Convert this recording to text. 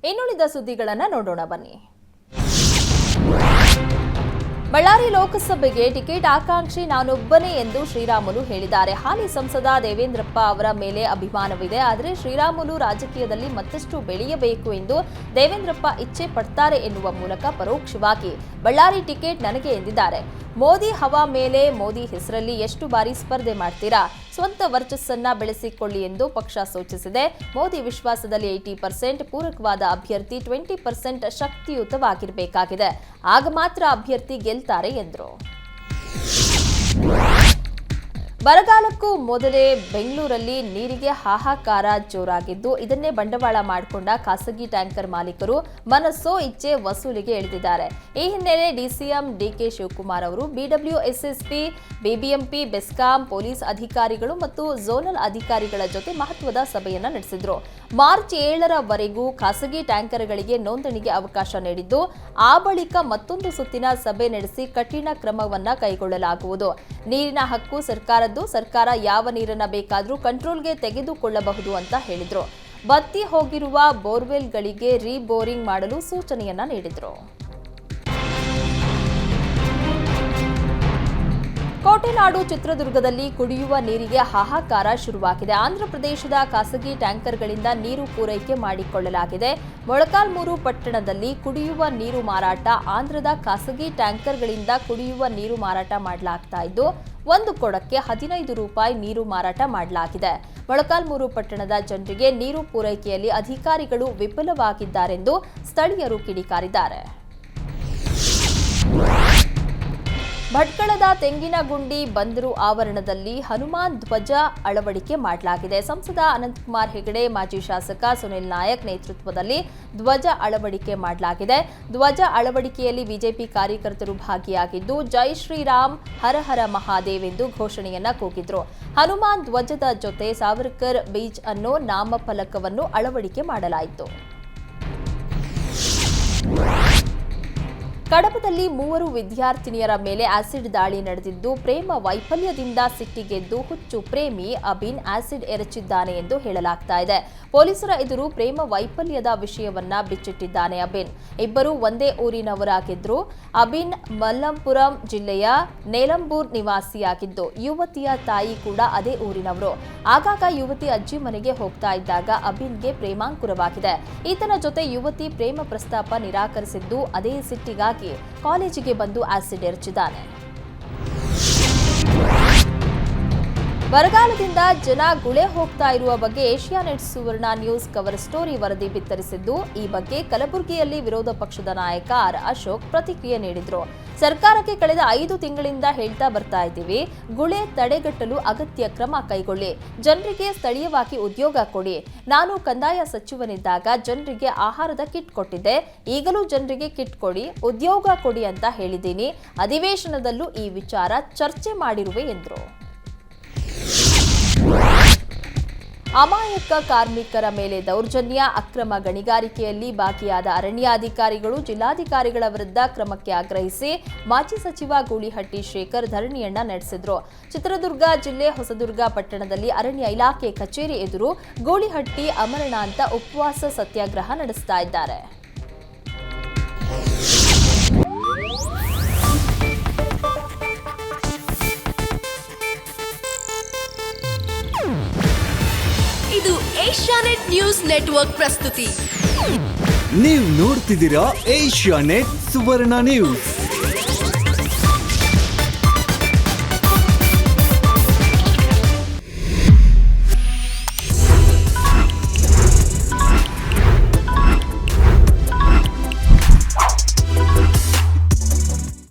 ಇನ್ನುಳಿದ ಸುದ್ದಿಗಳನ್ನು ನೋಡೋಣ ಬನ್ನಿ. ಬಳ್ಳಾರಿ ಲೋಕಸಭೆಗೆ ಟಿಕೆಟ್ ಆಕಾಂಕ್ಷಿ ನಾನೊಬ್ಬನೇ ಎಂದು ಶ್ರೀರಾಮುಲು ಹೇಳಿದ್ದಾರೆ. ಹಾಲಿ ಸಂಸದ ದೇವೇಂದ್ರಪ್ಪ ಅವರ ಮೇಲೆ ಅಭಿಮಾನವಿದೆ, ಆದರೆ ಶ್ರೀರಾಮುಲು ರಾಜಕೀಯದಲ್ಲಿ ಮತ್ತಷ್ಟು ಬೆಳೆಯಬೇಕು ಎಂದು ದೇವೇಂದ್ರಪ್ಪ ಇಚ್ಛೆ ಪಡ್ತಾರೆ ಎನ್ನುವ ಮೂಲಕ ಪರೋಕ್ಷವಾಗಿ ಬಳ್ಳಾರಿ ಟಿಕೆಟ್ ನನಗೆ ಎಂದಿದ್ದಾರೆ. ಮೋದಿ ಹವಾ ಮೇಲೆ ಮೋದಿ ಹೆಸರಲ್ಲಿ ಎಷ್ಟು ಬಾರಿ ಸ್ಪರ್ಧೆ ಮಾಡ್ತೀರಾ? ಸ್ವಂತ ವರ್ಚಸ್ಸನ್ನ ಬೆಳೆಸಿಕೊಳ್ಳಿ ಎಂದು ಪಕ್ಷ ಸೂಚಿಸಿದೆ. ಮೋದಿ ವಿಶ್ವಾಸದಲ್ಲಿ 80% ಪೂರಕವಾದ ಅಭ್ಯರ್ಥಿ 20% ಶಕ್ತಿಯುತವಾಗಿರಬೇಕಾಗಿದೆ, ಆಗ ಮಾತ್ರ ಅಭ್ಯರ್ಥಿ ಗೆಲ್ತಾರೆ ಎಂದರು. ಬರಗಾಲಕ್ಕೂ ಮೊದಲೇ ಬೆಂಗಳೂರಲ್ಲಿ ನೀರಿಗೆ ಹಾಹಾಕಾರ ಜೋರಾಗಿದ್ದು, ಇದನ್ನೇ ಬಂಡವಾಳ ಮಾಡಿಕೊಂಡ ಖಾಸಗಿ ಟ್ಯಾಂಕರ್ ಮಾಲೀಕರು ಮನಸ್ಸೋ ಇಚ್ಛೆ ವಸೂಲಿಗೆ ಇಳಿದಿದ್ದಾರೆ. ಈ ಹಿನ್ನೆಲೆ ಡಿಸಿಎಂ ಡಿಕೆ ಶಿವಕುಮಾರ್ ಅವರು ಬಿಡಬ್ಲ್ಯೂಎಸ್ಎಸ್ಪಿ, ಬಿಬಿಎಂಪಿ, ಬೆಸ್ಕಾಂ, ಪೊಲೀಸ್ ಅಧಿಕಾರಿಗಳು ಮತ್ತು ಝೋನಲ್ ಅಧಿಕಾರಿಗಳ ಜೊತೆ ಮಹತ್ವದ ಸಭೆಯನ್ನು ನಡೆಸಿದ್ರು. ಮಾರ್ಚ್ 7ರವರೆಗೂ ಖಾಸಗಿ ಟ್ಯಾಂಕರ್ಗಳಿಗೆ ನೋಂದಣಿಗೆ ಅವಕಾಶ ನೀಡಿದ್ದು, ಆ ಬಳಿಕ ಮತ್ತೊಂದು ಸುತ್ತಿನ ಸಭೆ ನಡೆಸಿ ಕಠಿಣ ಕ್ರಮವನ್ನ ಕೈಗೊಳ್ಳಲಾಗುವುದು. ನೀರಿನ ಹಕ್ಕು ಸರ್ಕಾರದ್ದು, ಸರ್ಕಾರ ಯಾವ ನೀರನ್ನ ಬೇಕಾದರೂ ಕಂಟ್ರೋಲ್ಗೆ ತೆಗೆದುಕೊಳ್ಳಬಹುದು ಅಂತ ಹೇಳಿದ್ರು. ಬತ್ತಿ ಹೋಗಿರುವ ಬೋರ್ವೆಲ್ಗಳಿಗೆ ರೀಬೋರಿಂಗ್ ಮಾಡಲು ಸೂಚನೆಯನ್ನ ನೀಡಿದ್ರು. ಕೋಟೆನಾಡು ಚಿತ್ರದುರ್ಗದಲ್ಲಿ ಕುಡಿಯುವ ನೀರಿಗೆ ಹಾಹಾಕಾರ ಶುರುವಾಗಿದೆ. ಆಂಧ್ರಪ್ರದೇಶದ ಖಾಸಗಿ ಟ್ಯಾಂಕರ್ಗಳಿಂದ ನೀರು ಪೂರೈಕೆ ಮಾಡಿಕೊಳ್ಳಲಾಗಿದೆ. ಮೊಳಕಾಲ್ಮೂರು ಪಟ್ಟಣದಲ್ಲಿ ಕುಡಿಯುವ ನೀರು ಮಾರಾಟ ಆಂಧ್ರದ ಖಾಸಗಿ ಟ್ಯಾಂಕರ್ಗಳಿಂದ ಕುಡಿಯುವ ನೀರು ಮಾರಾಟ ಮಾಡಲಾಗ್ತಾ ಇದ್ದು, ಒಂದು ಕೊಡಕ್ಕೆ 15 ರೂಪಾಯಿ ನೀರು ಮಾರಾಟ ಮಾಡಲಾಗಿದೆ. ಮೊಳಕಾಲ್ಮೂರು ಪಟ್ಟಣದ ಜನರಿಗೆ ನೀರು ಪೂರೈಕೆಯಲ್ಲಿ ಅಧಿಕಾರಿಗಳು ವಿಫಲವಾಗಿದ್ದಾರೆಂದು ಸ್ಥಳೀಯರು ಕಿಡಿಕಾರಿದ್ದಾರೆ. ಭಟ್ಕಳದ ತೆಂಗಿನಗುಂಡಿ ಬಂದರು ಆವರಣದಲ್ಲಿ ಹನುಮಾನ್ ಧ್ವಜ ಅಳವಡಿಕೆ ಮಾಡಲಾಗಿದೆ. ಸಂಸದ ಅನಂತಕುಮಾರ್ ಹೆಗಡೆ, ಮಾಜಿ ಶಾಸಕ ಸುನಿಲ್ ನಾಯಕ್ ನೇತೃತ್ವದಲ್ಲಿ ಧ್ವಜ ಅಳವಡಿಕೆ ಮಾಡಲಾಗಿದೆ. ಧ್ವಜ ಅಳವಡಿಕೆಯಲ್ಲಿ ಬಿಜೆಪಿ ಕಾರ್ಯಕರ್ತರು ಭಾಗಿಯಾಗಿದ್ದು, ಜೈ ಶ್ರೀರಾಮ್, ಹರ ಹರ ಮಹಾದೇವ್ ಎಂದು ಘೋಷಣೆಯನ್ನ ಕೂಗಿದ್ರು. ಹನುಮಾನ್ ಧ್ವಜದ ಜೊತೆ ಸಾವರ್ಕರ್ ಬೀಚ್ ಅನ್ನೋ ನಾಮಫಲಕವನ್ನು ಅಳವಡಿಕೆ ಮಾಡಲಾಯಿತು. ಕಡಬದಲ್ಲಿ 3 ವಿದ್ಯಾರ್ಥಿನಿಯರ ಮೇಲೆ ಆಸಿಡ್ ದಾಳಿ ನಡೆದಿದ್ದು, ಪ್ರೇಮ ವೈಫಲ್ಯದಿಂದ ಸಿಟ್ಟಿಗೆದ್ದು ಹುಚ್ಚು ಪ್ರೇಮಿ ಅಬಿನ್ ಆಸಿಡ್ ಎರಚಿದ್ದಾನೆ ಎಂದು ಹೇಳಲಾಗ್ತಾ ಇದೆ. ಪೊಲೀಸರ ಎದುರು ಪ್ರೇಮ ವೈಫಲ್ಯದ ವಿಷಯವನ್ನ ಬಿಚ್ಚಿಟ್ಟಿದ್ದಾನೆ ಅಬಿನ್. ಇಬ್ಬರು ಒಂದೇ ಊರಿನವರಾಗಿದ್ರು. ಅಬಿನ್ ಮಲ್ಲಂಪುರಂ ಜಿಲ್ಲೆಯ ನೇಲಂಬೂರ್ ನಿವಾಸಿಯಾಗಿದ್ದು, ಯುವತಿಯ ತಾಯಿ ಕೂಡ ಅದೇ ಊರಿನವರು. ಆಗಾಗ ಯುವತಿ ಅಜ್ಜಿ ಮನೆಗೆ ಹೋಗ್ತಾ ಇದ್ದಾಗ ಅಬಿನ್ಗೆ ಪ್ರೇಮಾಂಕುರವಾಗಿದೆ. ಈತನ ಜೊತೆ ಯುವತಿ ಪ್ರೇಮ ಪ್ರಸ್ತಾಪ ನಿರಾಕರಿಸಿದ್ದು, ಅದೇ ಸಿಟ್ಟಿಗಾಗಿ ಕಾಲೇಜಿಗೆ ಬಂದು ಆಸಿಡ್ ಎರಚಿದ್ದಾನೆ. ಬರಗಾಲದಿಂದ ಜನ ಗುಳೆ ಹೋಗ್ತಾ ಇರುವ ಬಗ್ಗೆ ಏಷ್ಯಾನೆಟ್ ಸುವರ್ಣ ನ್ಯೂಸ್ ಕವರ್ ಸ್ಟೋರಿ ವರದಿ ಬಿತ್ತರಿಸಿದ್ದು, ಈ ಬಗ್ಗೆ ಕಲಬುರಗಿಯಲ್ಲಿ ವಿರೋಧ ಪಕ್ಷದ ನಾಯಕ ಆರ್ ಅಶೋಕ್ ಪ್ರತಿಕ್ರಿಯೆ ನೀಡಿದ್ರು. ಸರ್ಕಾರಕ್ಕೆ ಕಳೆದ 5 ತಿಂಗಳಿಂದ ಹೇಳ್ತಾ ಬರ್ತಾ ಇದ್ದೀವಿ, ಗುಳೆ ತಡೆಗಟ್ಟಲು ಅಗತ್ಯ ಕ್ರಮ ಕೈಗೊಳ್ಳಿ, ಜನರಿಗೆ ಸ್ಥಳೀಯವಾಗಿ ಉದ್ಯೋಗ ಕೊಡಿ. ನಾನು ಕಂದಾಯ ಸಚಿವನಿದ್ದಾಗ ಜನರಿಗೆ ಆಹಾರದ ಕಿಟ್ ಕೊಟ್ಟಿದ್ದೆ, ಈಗಲೂ ಜನರಿಗೆ ಕಿಟ್ ಕೊಡಿ, ಉದ್ಯೋಗ ಕೊಡಿ ಅಂತ ಹೇಳಿದ್ದೀನಿ. ಅಧಿವೇಶನದಲ್ಲೂ ಈ ವಿಚಾರ ಚರ್ಚೆ ಮಾಡಿರುವೆ ಎಂದರು. ಅಮಾಯಕ ಕಾರ್ಮಿಕರ ಮೇಲೆ ದೌರ್ಜನ್ಯ, ಅಕ್ರಮ ಗಣಿಗಾರಿಕೆಯಲ್ಲಿ ಭಾಗಿಯಾದ ಅರಣ್ಯಾಧಿಕಾರಿಗಳು, ಜಿಲ್ಲಾಧಿಕಾರಿಗಳ ವಿರುದ್ಧ ಕ್ರಮಕ್ಕೆ ಆಗ್ರಹಿಸಿ ಮಾಜಿ ಸಚಿವ ಗೂಳಿಹಟ್ಟಿ ಶೇಖರ್ ಧರಣಿಯನ್ನ ನಡೆಸಿದ್ರು. ಚಿತ್ರದುರ್ಗ ಜಿಲ್ಲೆ ಹೊಸದುರ್ಗ ಪಟ್ಟಣದಲ್ಲಿ ಅರಣ್ಯ ಇಲಾಖೆ ಕಚೇರಿ ಎದುರು ಗೂಳಿಹಟ್ಟಿ ಅಮರಣಾಂತ ಉಪವಾಸ ಸತ್ಯಾಗ್ರಹ ನಡೆಸ್ತಾ ಇದ್ದಾರೆ. ಇದು ಏಷ್ಯಾನೆಟ್ ನ್ಯೂಸ್ ನೆಟ್ವರ್ಕ್ ಪ್ರಸ್ತುತಿ. ನೀವು ನೋಡ್ತಿದ್ದೀರಾ ಏಷ್ಯಾನೆಟ್ ಸುವರ್ಣ ನ್ಯೂಸ್.